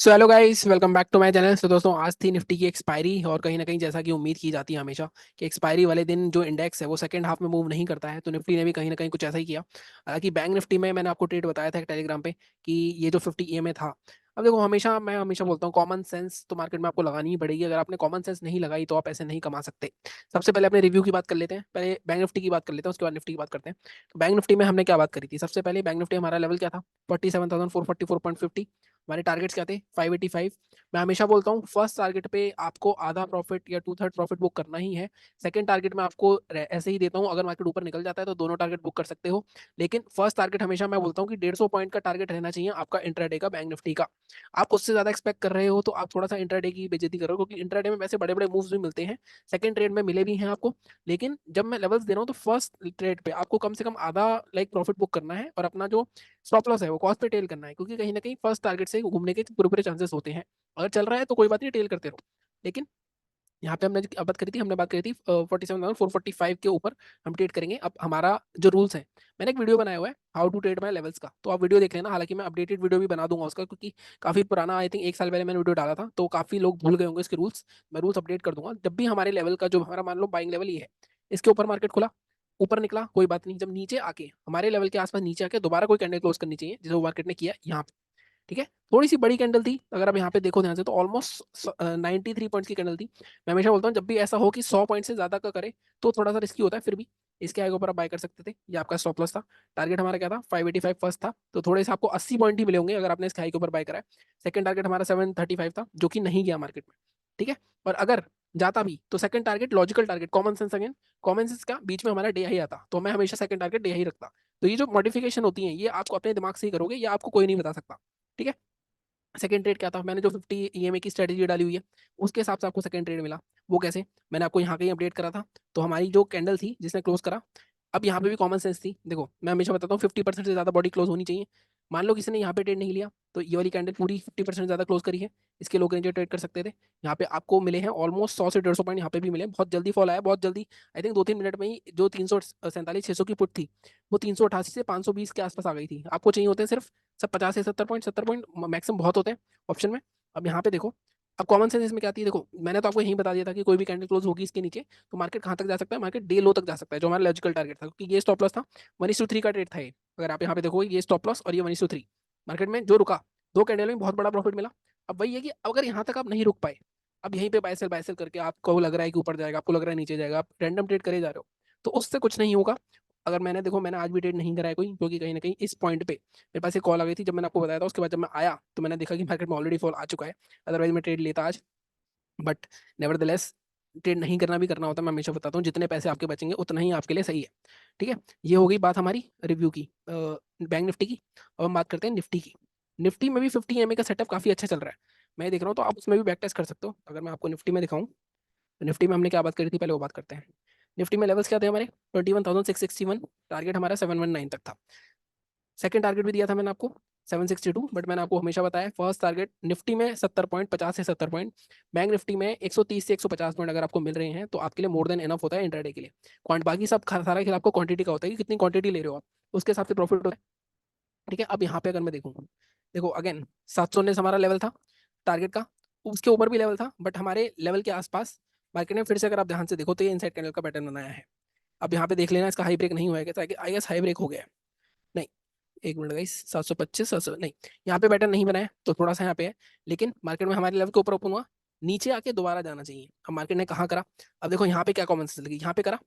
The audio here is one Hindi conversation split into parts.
So hello guys, welcome back to my channel. तो दोस्तों, आज थी निफ्टी की एक्सपायरी और कहीं ना कहीं जैसा कि उम्मीद की जाती है हमेशा कि एक्सपायरी वाले दिन जो इंडेक्स है वो सेकंड हाफ में मूव नहीं करता है, तो निफ्टी ने भी कहीं ना कहीं कुछ ऐसा ही किया। हालांकि बैंक निफ्टी में मैंने आपको ट्रेड बताया था टेलीग्राम पे कि ये जो 50 ईएमए था। अब देखो, मैं हमेशा बोलता हूँ कॉमन सेंस तो मार्केट में आपको लगानी ही पड़ेगी। अगर आपने कॉमन सेंस नहीं लगाई तो आप ऐसे नहीं कमा सकते। सबसे पहले अपने रिव्यू की बात कर लेते हैं। पहले बैंक निफ्टी की बात कर लेते हैं, उसके बाद निफ्टी की बात करते हैं। तो बैंक निफ्टी में हमने क्या बात करी थी? सबसे पहले बैंक निफ्टी हमारा लेवल क्या था? 47,444.50। हमारे टारगेट्स क्या थे? 585। मैं हमेशा बोलता हूँ फर्स्ट टारगेट पे आपको आधा प्रॉफिट या टू थर्ड प्रॉफिट बुक करना ही है। सेकंड टारगेट में आपको ऐसे ही देता हूँ, अगर मार्केट ऊपर निकल जाता है तो दोनों टारगेट बुक कर सकते हो। लेकिन फर्स्ट टारगेट हमेशा मैं बोलता हूँ कि 150 पॉइंट का टारगेट रहना चाहिए आपका इंट्राडे का बैंक निफ्टी का। आप उससे ज्यादा एक्सपेक्ट कर रहे हो तो आप थोड़ा सा इंट्राडे की बेइज्जती करो, क्योंकि इंट्राडे में वैसे बड़े बड़े मूव्स भी मिलते हैं। सेकंड ट्रेड में मिले भी हैं आपको। लेकिन जब मैं लेवल्स दे रहा हूँ तो फर्स्ट ट्रेड पे आपको कम से कम आधा प्रॉफिट बुक करना है, और अपना जो स्टॉप लॉस है वो कॉस्ट पे टेल करना है, क्योंकि कहीं ना कहीं फर्स्ट टारगेट से घूमने के पूरे पूरे चांसेस होते हैं। अगर चल रहा है तो कोई बात नहीं, टेल करते रहो। लेकिन यहाँ पे हमने बात करी थी 47,445 के ऊपर हम ट्रेड करेंगे। अब हमारा जो रूल्स है, मैंने एक वीडियो बनाया हुआ है how to trade my levels का, तो आप वीडियो देख लेना। हालांकि मैं अपडेटेड वीडियो भी बना दूंगा उसका, क्योंकि काफी पुराना, आई थिंक 1 साल पहले मैंने वीडियो डाला था, तो काफी लोग भूल गए होंगे इसके रूल्स। मैं रूल्स अपडेट कर दूंगा जब भी हमारे लेवल का, जो हमारा मान लो बाइंग लेवल ये है, इसके ऊपर मार्केट खुला, ऊपर निकला कोई बात नहीं, जब नीचे आके हमारे लेवल के आसपास नीचे आके दोबारा कोई कैंडल क्लोज करनी चाहिए, जैसे वो मार्केट ने किया यहाँ पे। ठीक है, थोड़ी सी बड़ी कैंडल थी, अगर आप यहाँ पे देखो ध्यान से तो ऑलमोस्ट 93 पॉइंट्स की कैंडल थी। मैं हमेशा बोलता हूँ जब भी ऐसा हो कि 100 पॉइंट से ज्यादा का करे तो थोड़ा सा रिस्की होता है, फिर भी इसके आगे ऊपर आप बाय कर सकते थे। ये आपका स्टॉप लॉस था। टारगेट हमारा क्या था? 585 फर्स्ट था, तो थोड़े से आपको 80 पॉइंट ही मिले होंगे अगर आपने इसके हाई के ऊपर बाय करा है। सेकंड टारगेट हमारा 735 था, जो कि नहीं गया मार्केट में। ठीक है, और अगर जाता भी तो second target logical target, common sense again, common sense का बीच में हमारा डे हाई आता, तो मैं हमेशा सेकंड टारगेट डे हाई रखता। तो ये जो मॉडिफिकेशन होती है ये आपको अपने दिमाग से ही करोगे, ये आपको कोई नहीं बता सकता। ठीक है, सेकंड ट्रेड क्या था? मैंने जो 50 ईएमए की स्ट्रेटेजी डाली हुई है उसके हिसाब से आपको सेकंड ट्रेड मिला। वो कैसे? मैंने आपको यहाँ कहीं अपडेट करा था। तो हमारी जो कैंडल थी जिसने क्लोज करा, अब यहाँ पे भी कॉमन सेंस थी। देखो, मैं हमेशा बताता हूँ 50% से ज्यादा बॉडी क्लोज होनी चाहिए। मान लो किसी ने यहाँ पे ट्रेड नहीं लिया, तो ये वाली कैंडल पूरी 50% ज्यादा क्लोज करी है, इसके लोग नीचे ट्रेड कर सकते थे। यहाँ पे आपको मिले हैं ऑलमोस्ट 100 से 150 पॉइंट, यहाँ पे भी मिले, बहुत जल्दी फॉल आया, बहुत जल्दी। आई थिंक 2-3 मिनट में ही जो 347 600 की पुट थी, वो 388 से 520 के आसपास आ गई थी। आपको चाहिए होते हैं सिर्फ सब 50 से 70 पॉइंट, 70 पॉइंट मैक्सिमम बहुत होते हैं ऑप्शन में। अब यहाँ पे देखो, अब कॉमन सेंस इसमें क्या आती है? देखो, मैंने तो आपको यही बता दिया था कि कोई भी कैंडल क्लोज होगी इसके नीचे तो मार्केट कहाँ तक जा सकता है? मार्केट डे लो तक जा सकता है, जो हमारा लॉजिकल टारगेट था, क्योंकि ये स्टॉप लॉस था। 1:3 का ट्रेड था ये। अगर आप यहाँ पे देखो, ये स्टॉप लॉस और ये 1:3, मार्केट में जो रुका, दो कैंडल में बहुत बड़ा प्रॉफिट मिला। अब वही है कि अगर यहाँ तक आप नहीं रुक पाए, अब यहीं पे बाय सेल करके आपको लग रहा है कि ऊपर जाएगा, आपको लग रहा है नीचे जाएगा, आप रैंडम ट्रेड करे जा रहे हो, तो उससे कुछ नहीं होगा। अगर मैंने देखो, मैंने आज भी ट्रेड नहीं कराया कोई, क्योंकि कहीं ना कहीं इस पॉइंट पे मेरे पास एक कॉल आ गई थी जब मैंने आपको बताया था। उसके बाद जब मैं आया तो मैंने देखा कि मार्केट में ऑलरेडी फॉल आ चुका है, अदरवाइज मैं ट्रेड लेता आज। बट नेवरदलेस, ट्रेड नहीं करना भी करना होता है। मैं हमेशा बताता हूँ जितने पैसे आपके बचेंगे उतना ही आपके लिए सही है। ठीक है, ये हो गई बात हमारी रिव्यू की, बैंक निफ्टी की। अब हम बात करते हैं निफ्टी की। निफ्टी में भी 50 एमए का सेटअप काफी अच्छा चल रहा है, मैं देख रहा हूँ, तो आप उसमें भी बैक टेस्ट कर सकते हो। अगर मैं आपको निफ्टी में दिखाऊं, तो निफ्टी में हमने क्या बात करी थी, पहले वो बात करते हैं। निफ्टी में लेवल्स क्या थे हमारे? 21,661, टारगेट हमारा 719 तक था। सेकंड टारगेट भी दिया था मैंने आपको 762, बट मैंने आपको हमेशा बताया फर्स्ट टारगेट निफ्टी में 70 पॉइंट, 50 से 70 पॉइंट। बैंक निफ्टी में 130 से 150 पॉइंट अगर आपको मिल रहे हैं तो आपके लिए मोर देन एनफ होता है इंट्राडे के लिए। बाकी सब सारा खेल आपको क्वांटिटी का होता है कि कितनी क्वांटिटी ले रहे हो आप, उसके हिसाब से प्रॉफिट होता है। ठीक है, अब यहाँ पे अगर मैं देखूँ, देखो अगेन 719 हमारा लेवल था टारगेट का, उसके ऊपर भी लेवल था, बट हमारे लेवल के आसपास मार्केट ने फिर से, अगर आप ध्यान से देखो तो ये इनसाइड कैंडल का पैटर्न बनाया है। अब यहाँ पे देख लेना, इसका हाई ब्रेक नहीं हुआ है क्या? आई गेस हाई ब्रेक हो गया है। नहीं, एक मिनट गाइस, 725, 700 नहीं, यहाँ पे पैटर्न नहीं बनाया तो थोड़ा सा यहाँ पे है। लेकिन मार्केट में हमारे लेवल के ऊपर ओपन हुआ, नीचे आके दोबारा जाना चाहिए। अब मार्केट ने कहाँ करा? अब देखो यहाँ पे क्या कॉमन सेंस लगी, यहाँ पे करा,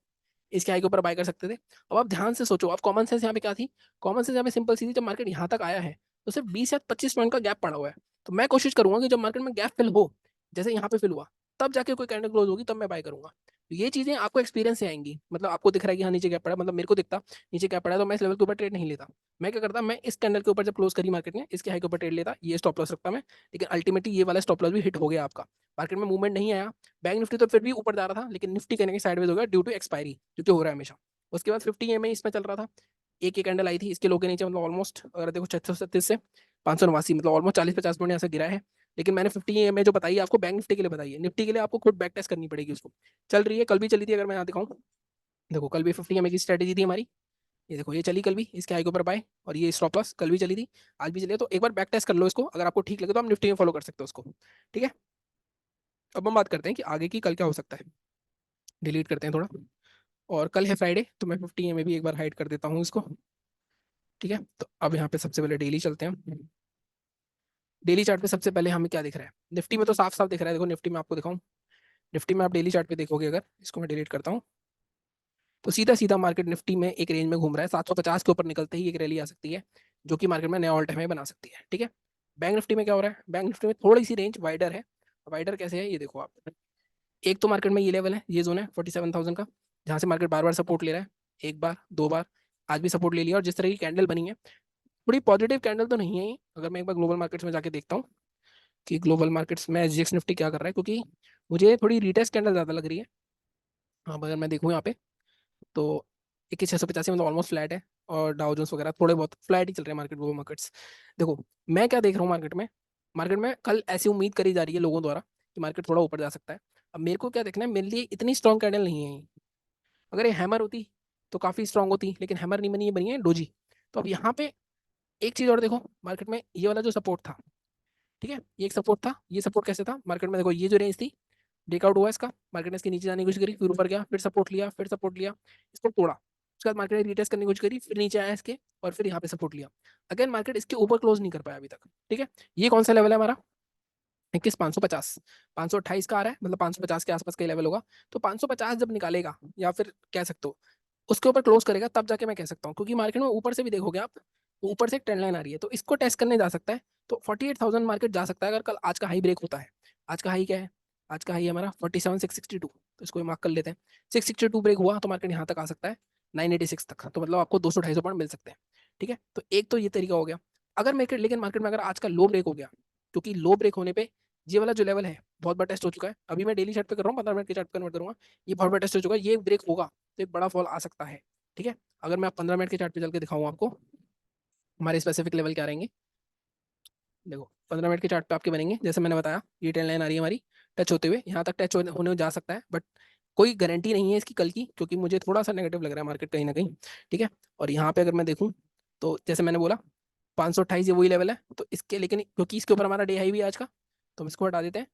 इसके हाई के ऊपर बाय कर सकते थे। अब आप ध्यान से सोचो, अब कॉमन सेंस यहाँ पे क्या थी? कॉमन सेंस यहाँ पे सिंपल सी थी, जब मार्केट यहाँ तक आया है तो सिर्फ 20 या 25 पॉइंट का गैप पड़ा हुआ है। तो मैं कोशिश करूंगा कि जब मार्केट में गैप फिल हो, जैसे यहाँ पे फिल हुआ, तब जाके कोई कैंडल क्लोज होगी तब मैं बाय करूंगा। तो ये चीजें आपको एक्सपीरियंस से आएंगी, मतलब आपको दिख रहा है कि हाँ नीचे गैप पड़ा, मतलब मेरे को दिखता नीचे गैप पड़ा, तो मैं इस लेवल के ऊपर ट्रेड नहीं लेता। मैं क्या करता, मैं इस कैंडल के ऊपर जब क्लोज करी मार्केट ने, इसके हाई के ऊपर ट्रेड लेता, ये स्टॉप लॉस रखता मैं। लेकिन अल्टीमेटली ये वाला स्टॉप लॉस भी हिट हो गया आपका, मार्केट में मूवमेंट नहीं आया। बैंक निफ्टी तो फिर भी ऊपर जा रहा था, लेकिन निफ्टी कहने के साइडवेज हो गया ड्यू टू एक्सपायरी, जो कि हो रहा है हमेशा। उसके बाद 50 एमए इसमें चल रहा था, एक कैंडल आई थी इसके लो के नीचे, मतलब ऑलमोस्ट अगर देखो 637 से 589, मतलब ऑलमोस्ट 40-50 पॉइंट यहाँ से गिरा है। लेकिन मैंने 50 एमए जो बताई है आपको बैंक निफ्टी के लिए बताई है, निफ्टी के लिए आपको खुद बैक टेस्ट करनी पड़ेगी उसको। चल रही है, कल भी चली थी, अगर मैं यहाँ दिखाऊँ, देखो कल भी 50 एमए की स्ट्रेटेजी थी हमारी। ये देखो ये चली कल भी, इसके हाई के ऊपर बाय, और ये स्टॉप लॉस कल भी चली थी, आज भी चली है। तो एक बार बैक टेस्ट कर लो इसको, अगर आपको ठीक लगे तो आप निफ्टी में फॉलो कर सकते हो उसको। ठीक है, अब हम बात करते हैं कि आगे की कल क्या हो सकता है। डिलीट करते हैं थोड़ा, और कल है फ्राइडे, तो मैं 50 में भी एक बार हाइड कर देता हूँ इसको। ठीक है, तो अब यहाँ पे सबसे पहले डेली चलते हैं। डेली चार्ट पे सबसे पहले हमें क्या दिख रहा है, निफ्टी में तो साफ साफ दिख रहा है। देखो निफ्टी में आपको दिखाऊं, निफ्टी में आप डेली चार्ट पे देखोगे, अगर इसको मैं डिलीट करता हूँ, तो सीधा सीधा मार्केट निफ्टी में एक रेंज में घूम रहा है। 750 के ऊपर निकलते ही एक रैली आ सकती है, जो कि मार्केट में नया ऑल टाइम हाई बना सकती है। ठीक है, बैंक निफ्टी में क्या हो रहा है, बैंक निफ्टी में थोड़ी सी रेंज वाइडर है। वाइडर कैसे है ये देखो आप, एक तो मार्केट में ये लेवल है, ये जोन है 47,000 का, जहां से मार्केट बार बार सपोर्ट ले रहा है, एक बार दो बार, आज भी सपोर्ट ले लिया। और जिस तरह की कैंडल बनी है, थोड़ी पॉजिटिव कैंडल तो नहीं है ये। अगर मैं एक बार ग्लोबल मार्केट्स में जाके देखता हूँ कि ग्लोबल मार्केट्स में एसजीएक्स निफ्टी क्या कर रहा है, क्योंकि मुझे थोड़ी रिटेस्ट कैंडल ज़्यादा लग रही है। अब अगर मैं देखूँ यहाँ पे, तो 21,685 मतलब ऑलमोस्ट फ्लैट है, और डाउ जोन्स वगैरह थोड़े बहुत फ्लैट ही चल रहे हैं मार्केट, ग्लोबल मार्केट्स। देखो मैं क्या देख रहा हूँ मार्केट में, मार्केट में कल ऐसी उम्मीद करी जा रही है लोगों द्वारा कि मार्केट थोड़ा ऊपर जा सकता है। अब मेरे को क्या देखना है, मेरे लिए इतनी स्ट्रॉन्ग कैंडल नहीं है ये। अगर ये हैमर होती तो काफ़ी स्ट्रॉन्ग होती, लेकिन हैमर नहीं बनी, ये बनी है डोजी। तो अब यहाँ पे एक चीज़ और देखो, मार्केट में ये वाला जो सपोर्ट था, ठीक है, ये एक सपोर्ट था। ये सपोर्ट कैसे था मार्केट में, देखो ये जो रेंज थी, ब्रेकआउट हुआ इसका, मार्केट ने इसके नीचे जाने की कोशिश करी, फिर ऊपर गया, फिर सपोर्ट लिया, फिर सपोर्ट लिया, इसको तोड़ा, उसके बाद मार्केट ने रिटेस्ट करने की कोशिश करी, फिर नीचे आया इसके, और फिर यहाँ पे सपोर्ट लिया। अगेन मार्केट इसके ऊपर क्लोज नहीं कर पाया अभी तक। ठीक है, ये कौन सा लेवल है हमारा, 21,550, 528 का आ रहा है, मतलब 550 के आसपास का लेवल होगा। तो 550 जब निकालेगा, या फिर कह सकते हो उसके ऊपर क्लोज करेगा, तब जाके मैं कह सकता हूँ, क्योंकि मार्केट में ऊपर से भी देखोगे आप, तो ऊपर से एक ट्रेंड लाइन आ रही है, तो इसको टेस्ट करने जा सकता है। तो 48,000 मार्केट जा सकता है, अगर कल आज का हाई ब्रेक होता है। आज का हाई क्या है, आज का हाई है हमारा 47,662, तो इसको मार्क कर लेते हैं। 662 ब्रेक हुआ तो मार्केट यहाँ तक आ सकता है, 986 तक, तो मतलब आपको 200-250 पॉइंट मिल सकते हैं। ठीक है, तो एक तो ये तरीका हो गया। अगर मार्केट, लेकिन मार्केट में अगर आज का लो ब्रेक हो गया, क्योंकि लो ब्रेक होने पे ये वाला जो लेवल है बहुत बड़ा टेस्ट हो चुका है। अभी मैं डेली चार्ट पे कर रहा हूँ, 15 मिनट के चार्ट पे कन्वर्ट करूंगा, ये बहुत बड़ा टेस्ट हो चुका है, ये ब्रेक होगा तो एक बड़ा फॉल आ सकता है। ठीक है, अगर मैं 15 मिनट के चार्ट पे चल के दिखाऊं आपको, हमारे स्पेसिफिक लेवल क्या रहेंगे। देखो 15 मिनट के चार्ट पे आपके बनेंगे, जैसे मैंने बताया, ये ट्रेंड लाइन आ रही है हमारी, टच होते हुए यहाँ तक टच होने जा सकता है, बट कोई गारंटी नहीं है इसकी कल की, क्योंकि मुझे थोड़ा सा नेगेटिव लग रहा है मार्केट कहीं ना कहीं। ठीक है, और यहाँ पे अगर मैं देखूँ, तो जैसे मैंने बोला 528 ये वही लेवल है, तो इसके, लेकिन क्योंकि इसके ऊपर हमारा डे हाई भी है आज का, तो हम इसको हटा देते हैं।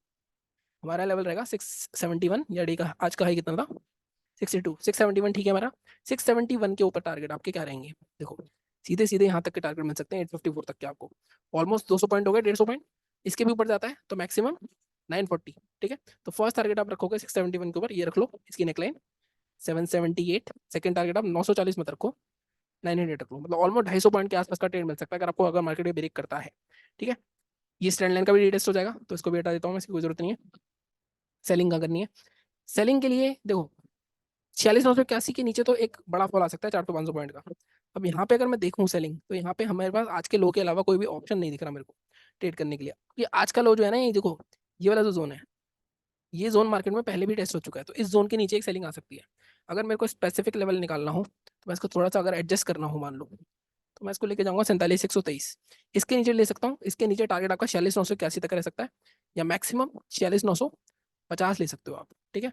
हमारा लेवल रहेगा 671, या डे का आज का हाई कितना था, 62, 671, ठीक है हमारा। 671 के ऊपर टारगेट आपके क्या रहेंगे, देखो सीधे सीधे यहाँ तक के टारगेट मिल सकते हैं, 854 तक के आपको। ऑलमोस्ट 200 पॉइंट हो गए, 150 पॉइंट। इसके भी ऊपर जाता है तो मैक्सिमम 940। ठीक है, तो फर्स्ट टारगेट आप रखोगे 671 के ऊपर, ये रख लो इसकी नेकलाइन 778। सेकंड टारगेट आप 940 मत रखो, 900 रख लो, मतलब ऑलमोस्ट 250 पॉइंट के आसपास का ट्रेड मिल सकता है, अगर आपको, अगर मार्केट में ब्रेक करता है। ठीक है, ये ट्रेंड लाइन का भी रीटेस्ट हो जाएगा, तो इसको भी हटा देता हूँ मैं, इसकी कोई जरूरत नहीं है। सेलिंग का करनी है, सेलिंग के लिए देखो 46,981 के नीचे तो एक बड़ा फॉल आ सकता है, 400-500 पॉइंट का। अब यहाँ पे अगर मैं देखूँ सेलिंग, तो यहाँ पे हमारे पास आज के लो के अलावा कोई भी ऑप्शन नहीं दिख रहा मेरे को ट्रेड करने के लिए। ये आज का लो जो है ना, ये देखो ये वाला जो जोन है, ये जोन मार्केट में पहले भी टेस्ट हो चुका है, तो इस जोन के नीचे एक सेलिंग आ सकती है। अगर मेरे को स्पेसिफिक लेवल निकालना हो, तो मैं इसको थोड़ा सा अगर एडजस्ट करना हो मान लो, तो मैं इसको लेके जाऊंगा 47,123, इसके नीचे ले सकता हूँ। इसके नीचे टारगेट आपका 46,981 तक रह सकता है, या मैक्सिमम 46,950 ले सकते हो आप। ठीक है,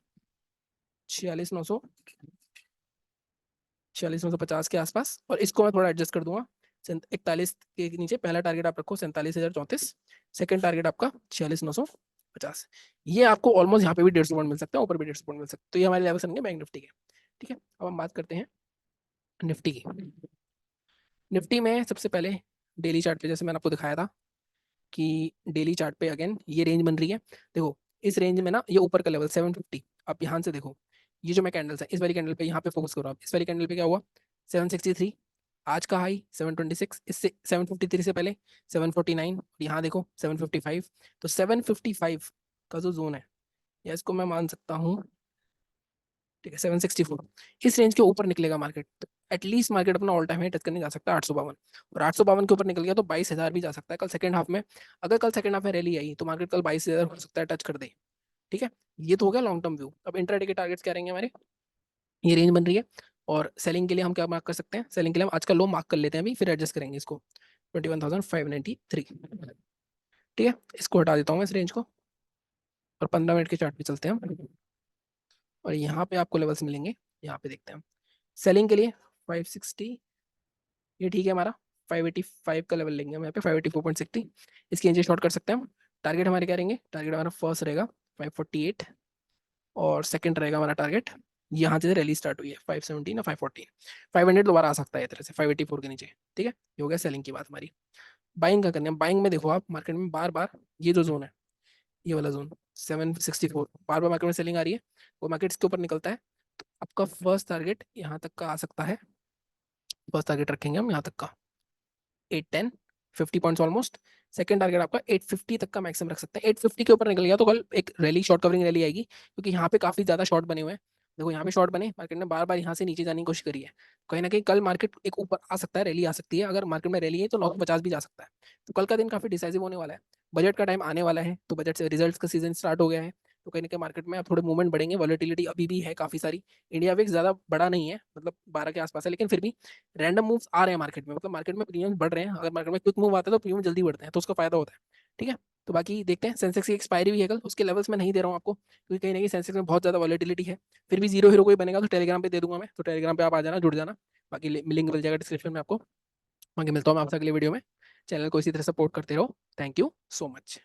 46,950 के आसपास, और इसको मैं थोड़ा एडजस्ट कर दूंगा 41 के नीचे। पहला टारगेट आप रखो 47,034, सेकंड टारगेट आपका 46,950। ये आपको ऑलमोस्ट यहाँ पे भी 150 पॉइंट मिल सकता है, ऊपर भी 150 पॉइंट मिल सकता है, तो ये हमारे लेवल रहेंगे बैंक निफ्टी के। ठीक है, अब हम बात करते हैं निफ्टी की। निफ्टी में सबसे पहले डेली चार्ट पे, जैसे मैंने आपको दिखाया था कि डेली चार्ट पे अगेन ये रेंज बन रही है। देखो इस रेंज में ना, ये ऊपर का लेवल 750, आप ध्यान से देखो, ये जो मैं कैंडल्स है, इस वाली कैंडल पे यहाँ पे फोकस करो आप, इस वाली कैंडल पे क्या हुआ, 763, आज का हाई 726, इससे 753 से पहले 749, यहाँ देखो 755। तो 755 का जो जोन है, या इसको मैं मान सकता हूँ, ठीक है 764, इस रेंज के ऊपर निकलेगा मार्केट, तो एटलीस्ट मार्केट अपना ऑल टाइम हाई टच करने जा सकता है 852, और 852 के ऊपर निकल गया तो 22,000 भी जा सकता है कल सेकंड हाफ में। अगर कल सेकंड हाफ में रैली आई तो मार्केट कल 22,000 हो सकता है टच कर दे। ठीक है, ये तो हो गया लॉन्ग टर्म व्यू। अब इंट्राडे के टारगेट्स क्या रहेंगे हमारे, ये रेंज बन रही है, और सेलिंग के लिए हम क्या मार्क कर सकते हैं, सेलिंग के लिए हम आज का लो मार्क कर लेते हैं अभी, फिर एडजस्ट करेंगे इसको 21,593। ठीक है, इसको हटा देता हूँ मैं इस रेंज को, और 15 मिनट के चार्ट पे चलते हैं हम, और यहाँ पे आपको लेवल्स मिलेंगे, यहाँ पे देखते हैं हम। सेलिंग के लिए 560, ये ठीक है हमारा, 585 का लेवल लेंगे हम यहाँ पे, 584.60। इसकी एंट्री शॉर्ट कर सकते हैं हम। टारगेट हमारे क्या रहेंगे, टारगेट हमारा फर्स्ट रहेगा 548, और सेकंड रहेगा हमारा टारगेट यहाँ से रैली स्टार्ट हुई है 517 या 514, 500 दोबारा आ सकता है इस तरह से 584 के नीचे। ठीक है, ये हो गया सेलिंग की बात हमारी। बाइंग का करने हैं, बाइंग में देखो आप मार्केट में बार बार ये जो जोन है, ये वाला जोन 764, बार बार मार्केट में सेलिंग आ रही है, वो मार्केट इसके ऊपर निकलता है, तो आपका फर्स्ट टारगेट यहाँ तक का आ सकता है। फर्स्ट टारगेट रखेंगे हम यहाँ तक का 810, 50 पॉइंट्स ऑलमोस्ट। सेकंड टारगेट आपका 850 तक का मैक्सिमम रख सकते हैं। 850 के ऊपर निकल गया तो कल एक रैली, शॉर्ट कवरिंग रैली आएगी, क्योंकि यहाँ पे काफी ज्यादा शॉर्ट बने हुए हैं। देखो यहाँ पे शॉर्ट बने, मार्केट ने बार बार यहाँ से नीचे जाने की कोशिश करी है, कहीं ना कहीं कल मार्केट एक ऊपर आ सकता है, रैली आ सकती है। अगर मार्केट में रैली है तो 950 भी जा सकता है। तो कल का दिन काफी डिसाइसिव होने वाला है। बजट का टाइम आने वाला है, तो बजट से रिजल्ट्स का सीजन स्टार्ट हो गया है, तो कहीं ना कहीं मार्केट में अब थोड़े मूवमेंट बढ़ेंगे। वॉलेटिलिटी अभी भी है काफी सारी। इंडिया विक्स ज्यादा बड़ा नहीं है, मतलब 12 के आसपास है, लेकिन फिर भी रैंडम मूव्स आ रहे हैं मार्केट में, मतलब मार्केट में प्रीमियम बढ़ रहे हैं। अगर मार्केट में क्विक मूव आता है तो प्रीमियम जल्दी बढ़ते हैं, तो उसका फायदा होता है। ठीक है, तो बाकी देखते हैं। सेंसेक्स की एक्सपायरी भी है कल, उसके लेवल्स मैं नहीं दे रहा हूँ आपको, क्योंकि कहीं ना कहीं सेंसेक्स में बहुत ज्यादा वॉलेटिलिटी है। फिर भी जीरो हीरो कोई बनेगा तो टेलीग्राम पे दे दूंगा मैं, तो टेलीग्राम पे आप आ जाना, जुड़ जाना। बाकी लिंक मिल जाएगा डिस्क्रिप्शन में आपको। बाकी मिलता हूँ मैं आपसे अगले वीडियो में। चैनल को इसी तरह सपोर्ट करते रहो। Thank you so much.